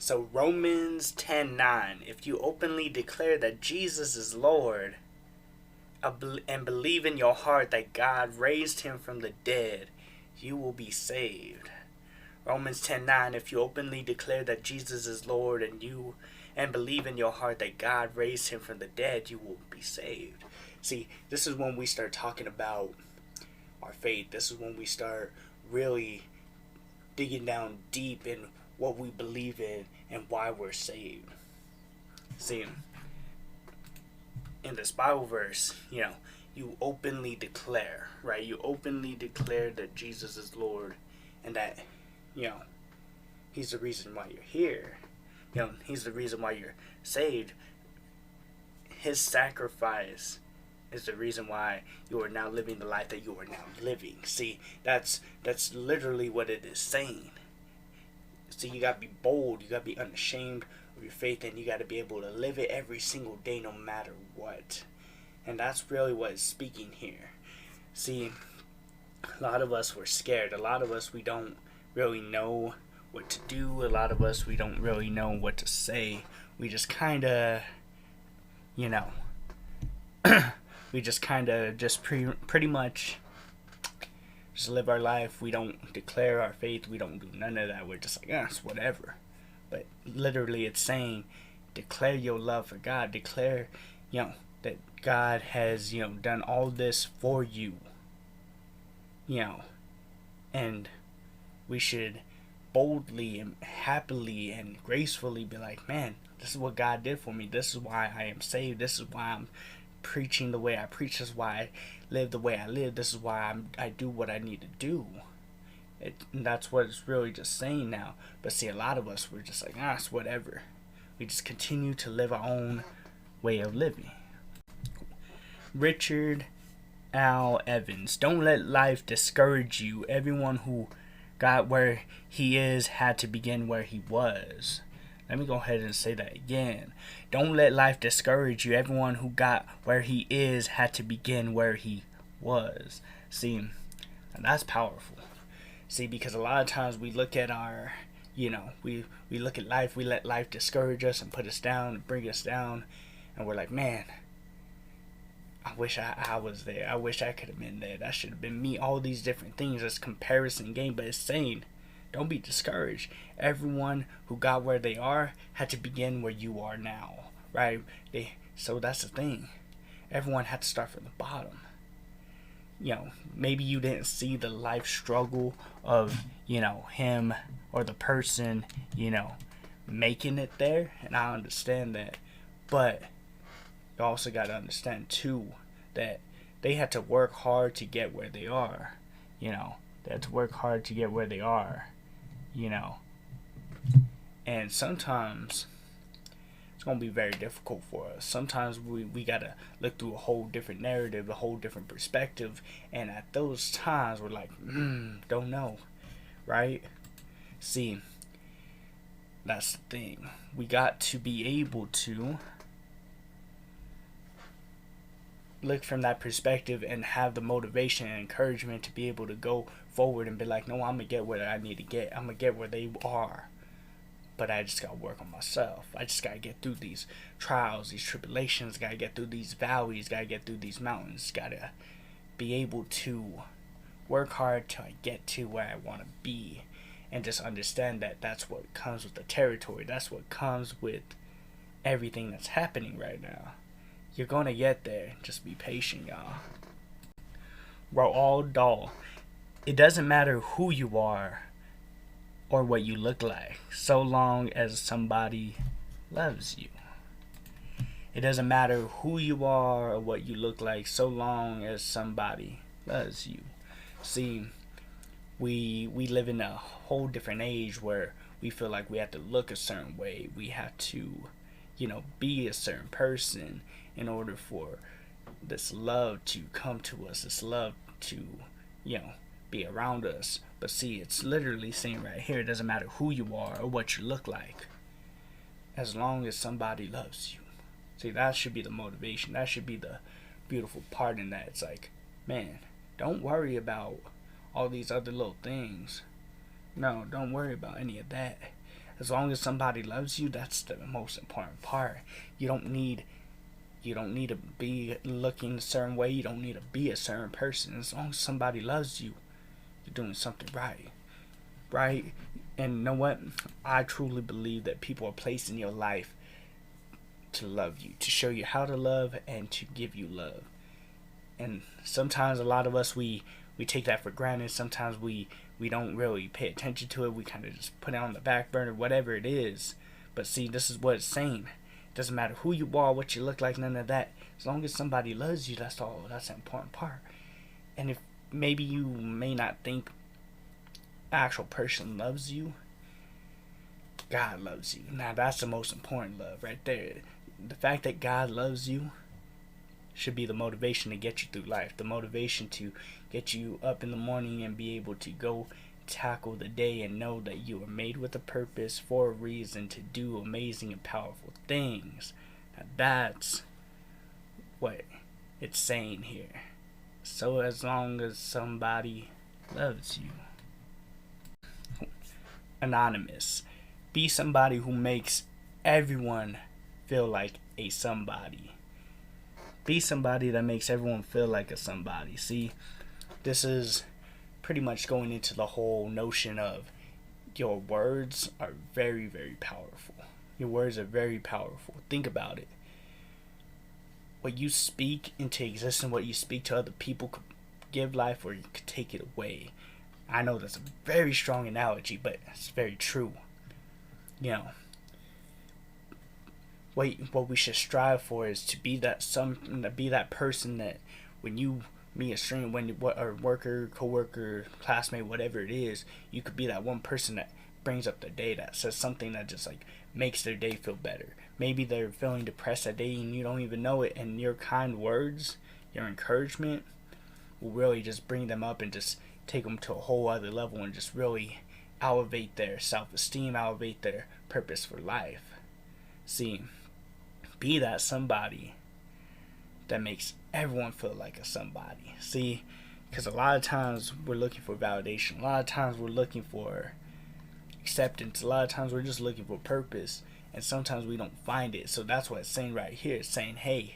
So Romans 10:9, if you openly declare that Jesus is Lord and believe in your heart that God raised him from the dead, you will be saved. Romans 10:9, if you openly declare that Jesus is Lord and believe in your heart that God raised him from the dead, you will be saved. See, this is when we start talking about our faith. This is when we start really digging down deep in what we believe in and why we're saved. See, in this Bible verse, you openly declare, right? You openly declare that Jesus is Lord and that, he's the reason why you're here. He's the reason why you're saved. His sacrifice is the reason why you are now living the life that you are now living. See, that's literally what it is saying. See, you gotta be bold, you gotta be unashamed of your faith, and you gotta be able to live it every single day no matter what. And that's really what is speaking here. See, a lot of us were scared. A lot of us, we don't really know what to do. A lot of us, we don't really know what to say. We just kind of, we just kind of pretty much just live our life. We don't declare our faith. We don't do none of that. We're just like, it's whatever. But literally it's saying, declare your love for God. Declare, that God has, done all this for you. And we should boldly and happily and gracefully be like, man, this is what God did for me. This is why I am saved. This is why I'm preaching the way I preach. This is why I live the way I live. This is why I do what I need to do. That's what it's really just saying now. But see, a lot of us, we're just like, it's whatever. We just continue to live our own way of living. Richard Al Evans, don't let life discourage you. Everyone who got where he is had to begin where he was. Let me go ahead and say that again. Don't let life discourage you. Everyone who got where he is had to begin where he was. See, and that's powerful. See, because a lot of times we look at our, we look at life, we let life discourage us and put us down and bring us down. And we're like, man, I wish I was there. I wish I could have been there. That should have been me. All these different things. It's comparison game, but it's saying, don't be discouraged. Everyone who got where they are had to begin where you are now, right? So that's the thing. Everyone had to start from the bottom. Maybe you didn't see the life struggle of, him or the person, making it there, and I understand that. But you also got to understand too that they had to work hard to get where they are. They had to work hard to get where they are. And sometimes it's going to be very difficult for us. Sometimes we got to look through a whole different narrative, a whole different perspective, and at those times we're like, don't know, right? See, that's the thing. We got to be able to look from that perspective and have the motivation and encouragement to be able to go forward and be like, no, I'm going to get where I need to get. I'm going to get where they are. But I just got to work on myself. I just got to get through these trials, these tribulations. Got to get through these valleys. Got to get through these mountains. Got to be able to work hard till I get to where I want to be. And just understand that that's what comes with the territory. That's what comes with everything that's happening right now. You're going to get there. Just be patient, y'all. Roald Dahl. It doesn't matter who you are or what you look like, so long as somebody loves you. It doesn't matter who you are or what you look like, so long as somebody loves you. See, we live in a whole different age where we feel like we have to look a certain way. We have to, be a certain person in order for this love to come to us, this love to, be around us. But see, it's literally saying right here, it doesn't matter who you are or what you look like, as long as somebody loves you. See, that should be the motivation. That should be the beautiful part in that. It's like, man, don't worry about all these other little things. No, don't worry about any of that. As long as somebody loves you, that's the most important part. You don't need to be looking a certain way. You don't need to be a certain person. As long as somebody loves you, you're doing something right. Right? And you know what? I truly believe that people are placed in your life to love you, to show you how to love, and to give you love. And sometimes a lot of us, we take that for granted. Sometimes we don't really pay attention to it. We kind of just put it on the back burner, whatever it is. But see, this is what it's saying. It doesn't matter who you are, what you look like, none of that. As long as somebody loves you, that's all. That's the important part. And if maybe you may not think the actual person loves you, God loves you. Now that's the most important love right there. The fact that God loves you should be the motivation to get you through life, the motivation to get you up in the morning and be able to go tackle the day and know that you are made with a purpose for a reason to do amazing and powerful things. Now that's what it's saying here. So as long as somebody loves you. Anonymous. Be somebody who makes everyone feel like a somebody. Be somebody that makes everyone feel like a somebody. See, this is pretty much going into the whole notion of your words are very, very powerful. Your words are very powerful. Think about it. What you speak into existence, what you speak to other people could give life or you could take it away. I know that's a very strong analogy, but it's very true. You know, what we should strive for is to be that person that when you meet a stranger, a worker, coworker, classmate, whatever it is, you could be that one person that brings up their day, that says something that just like makes their day feel better. Maybe they're feeling depressed that day and you don't even know it, and your kind words, your encouragement will really just bring them up and just take them to a whole other level and just really elevate their self-esteem, elevate their purpose for life. See, be that somebody that makes everyone feel like a somebody. See, because a lot of times we're looking for validation. A lot of times we're looking for acceptance. A lot of times we're just looking for purpose, and sometimes we don't find it. So that's what it's saying right here. It's saying, hey,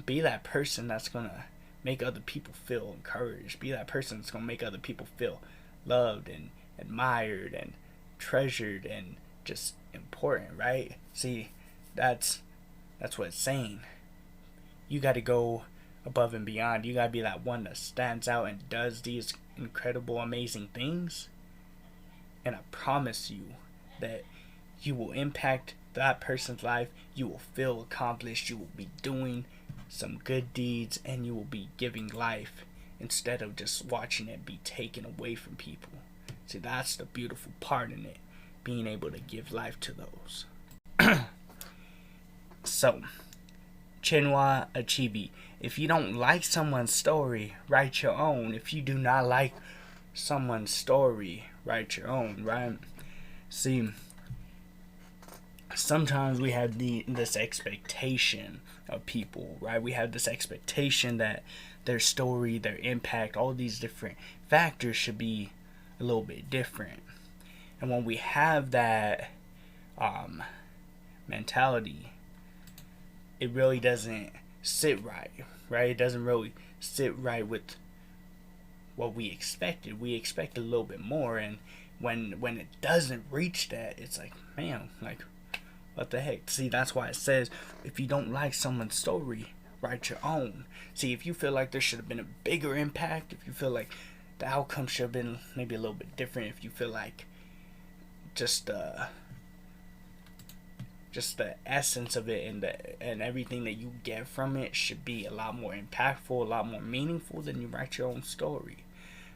be that person that's going to make other people feel encouraged. Be that person that's going to make other people feel loved and admired and treasured and just important, right? See, that's what it's saying. You got to go above and beyond. You got to be that one that stands out and does these incredible, amazing things. And I promise you that you will impact that person's life. You will feel accomplished. You will be doing some good deeds, and you will be giving life instead of just watching it be taken away from people. See, that's the beautiful part in it, being able to give life to those. So, Chinua Achebe, if you don't like someone's story, write your own. If you do not like someone's story, write your own, right? See, sometimes we have this expectation of people, right? We have this expectation that their story, their impact, all these different factors should be a little bit different. And when we have that mentality, it really doesn't sit right? It doesn't really sit right with what we expected. We expected a little bit more, and when it doesn't reach that, it's like, man, like, what the heck? See, that's why it says, if you don't like someone's story, write your own. See, if you feel like there should have been a bigger impact, if you feel like the outcome should have been maybe a little bit different, if you feel like just the essence of it and everything that you get from it should be a lot more impactful, a lot more meaningful, then you write your own story.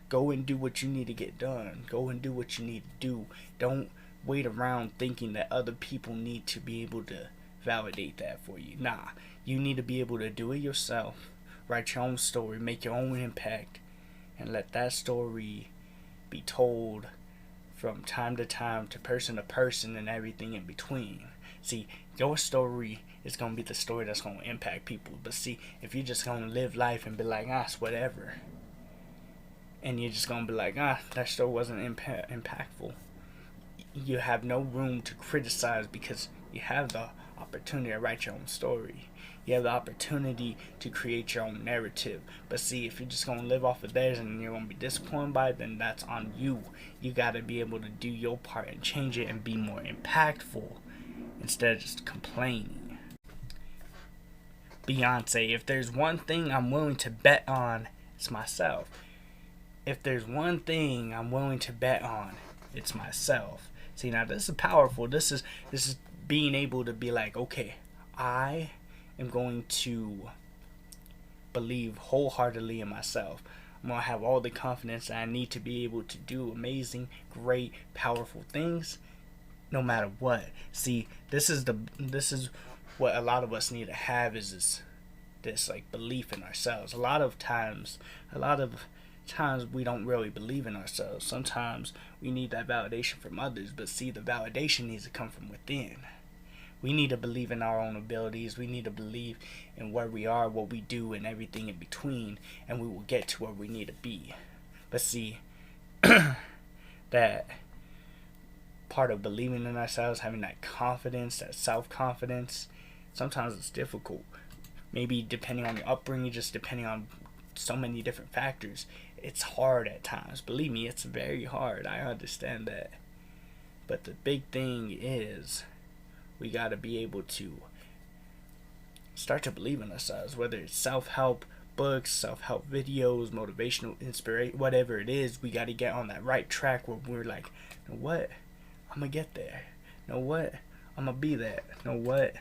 Go and do what you need to get done. Go and do what you need to do. Don't wait around thinking that other people need to be able to validate that for you. Nah, you need to be able to do it yourself. Write your own story, make your own impact, and let that story be told from time to time, to person, and everything in between. See, your story is going to be the story that's going to impact people. But see, if you're just going to live life and be like, it's whatever, and you're just going to be like, that story wasn't impactful, you have no room to criticize because you have the opportunity to write your own story. You have the opportunity to create your own narrative. But see, if you're just going to live off of theirs and you're going to be disappointed by it, then that's on you. You got to be able to do your part and change it and be more impactful instead of just complaining. Beyonce, if there's one thing I'm willing to bet on, it's myself. If there's one thing I'm willing to bet on, it's myself. See, now this is powerful. This is being able to be like, okay, I am going to believe wholeheartedly in myself. I'm going to have all the confidence that I need to be able to do amazing, great, powerful things no matter what. See, this is what a lot of us need to have, is this like belief in ourselves. A lot of times we don't really believe in ourselves. Sometimes we need that validation from others, but see, the validation needs to come from within. We need to believe in our own abilities. We need to believe in where we are, what we do, and everything in between, and we will get to where we need to be. But see, that part of believing in ourselves, having that confidence, that self-confidence, sometimes it's difficult. Maybe depending on your upbringing, just depending on so many different factors, it's hard at times. Believe me, it's very hard. I understand that. But the big thing is, we got to be able to start to believe in ourselves, whether it's self-help books, self-help videos, motivational inspiration, whatever it is. We got to get on that right track where we're like, you know what, I'm going to get there. You know what, I'm going to be that. You know what,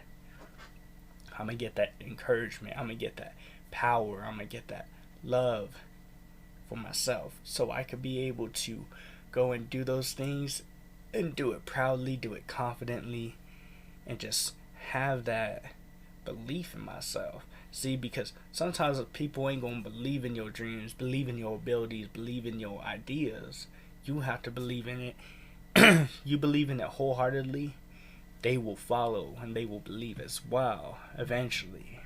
I'm going to get that encouragement. I'm going to get that power. I'm going to get that love for myself, so I could be able to go and do those things and do it proudly, do it confidently, and just have that belief in myself. See, because sometimes people ain't gonna believe in your dreams, believe in your abilities, believe in your ideas. You have to believe in it. You believe in it wholeheartedly, they will follow and they will believe as well eventually.